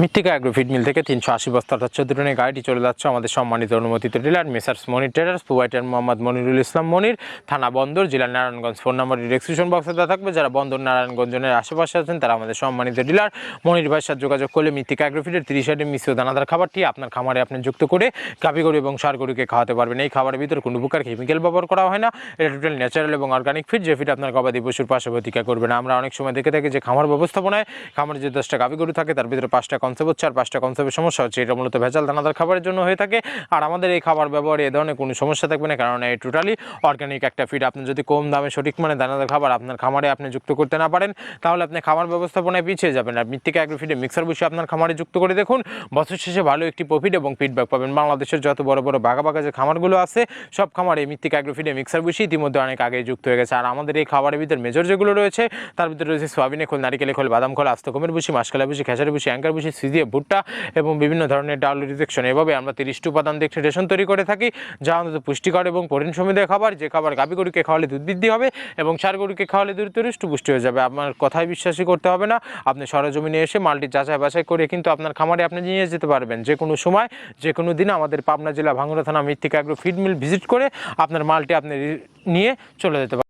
মৃত্তিকা agro feed mill থেকে 380 বস্তা অর্থাৎ 14 টনের গাড়িটি চলে যাচ্ছে আমাদের সম্মানিত অনুমোদিত ডিলার মেসার্স মনির ট্রেডার্স, প্রোভাইডার মোহাম্মদ মনিরুল ইসলাম মনির, থানা বন্দর, জেলা নারায়ণগঞ্জ। ফোন নম্বর ডিসক্রিপশন বক্সে দেওয়া থাকবে। যারা বন্দর নারায়ণগঞ্জের আশেপাশে আছেন তারা আমাদের সম্মানিত ডিলার মনির ভাইয়ের সাথে যোগাযোগ করলে মৃত্তিকা অ্যাগ্রো ফিডের 30 আইটেম মিশ্র দানাদার খাবারটি আপনার খামারে আপনি যুক্ত করে গাভী গরু এবং ষাঁড় গরুকে খাওয়াতে পারবেন। এই খাবারের ভিতরে কোনো প্রকার কেমিক্যাল ব্যবহার করা হয় না। এটা টোটাল ন্যাচারাল এবং অর্গানিক ফিড, যে ফিড আপনার গবাদি পশুর পাশে প্রতিকার করবে না। আমরা অনেক সময় দেখে থাকি যে খামার ব্যবস্থাপনায় খামারে যে 10টা গাভী গরু থাকে তার ভিতরে 5টা কনসেপ্ট হচ্ছে, আর 5টা কনসেপ্টের সমস্যা হচ্ছে। এটা মূলত ভেজাল দানাদার খাবারের জন্য হয়ে থাকে। আর আমাদের এই খাবার ব্যবহারে এই ধরনের কোনো সমস্যা থাকবে না, কারণ এই টোটালি অর্গানিক একটা ফিড। আপনি যদি কম দামে সঠিক মানে দানাদার খাবার আপনার খামারে আপনি যুক্ত করতে না পারেন তাহলে আপনি খামার ব্যবস্থাপনায় পিছিয়ে যাবেন। আর মৃত্তিকা অ্যাগ্রো ফিডে মিক্সার বসে আপনার খামারে যুক্ত করে দেখুন, বছর শেষে ভালো একটি প্রফিট এবং ফিডব্যাক পাবেন। বাংলাদেশের যত বড় বড় বাঘা যে খামারগুলো আছে সব খামারে মৃত্তিকা অ্যাগ্রো ফিডে মিক্সার বসে ইতিমধ্যে অনেক আগে যুক্ত হয়ে গেছে। আর আমাদের এই খাবারের ভিতরে মেজর যেগুলো রয়েছে তার ভিতরে রয়েছে সোয়াবিনের খোল, নারিকেলের খোল, বাদাম খোল, আস্ত গমের ভুসি, মাসকলাই ভুসি, খেসারি ভুসি, অ্যাঙ্কার ভুসি, সিজিয়ে ভুট্টা এবং বিভিন্ন ধরনের ডাল রিজেকশন। এভাবে আমরা 30টি উপাদান দিয়ে একটি রেশন তৈরি করে থাকি, যা অন্তত পুষ্টিকর এবং প্রোটিন সমৃদ্ধ খাবার, যে খাবার গাভী গরুকে খাওয়ালে দুধ বৃদ্ধি হবে এবং ষাঁড় গরুকে খাওয়ালে দ্রুত পুষ্টি হয়ে যাবে। আপনার কথায় বিশ্বাসই করতে হবে না, আপনি সরজমিনে এসে মালটি যাচাই বাছাই করে কিন্তু আপনার খামারে আপনি নিয়ে যেতে পারবেন। যে কোনো সময় যে কোনো দিন আমাদের পাবনা জেলা ভাঙ্গুড়া থানা মৃত্তিকা অ্যাগ্রো ফিড মিল ভিজিট করে আপনার মালটি আপনি নিয়ে চলে যেতে পারবেন।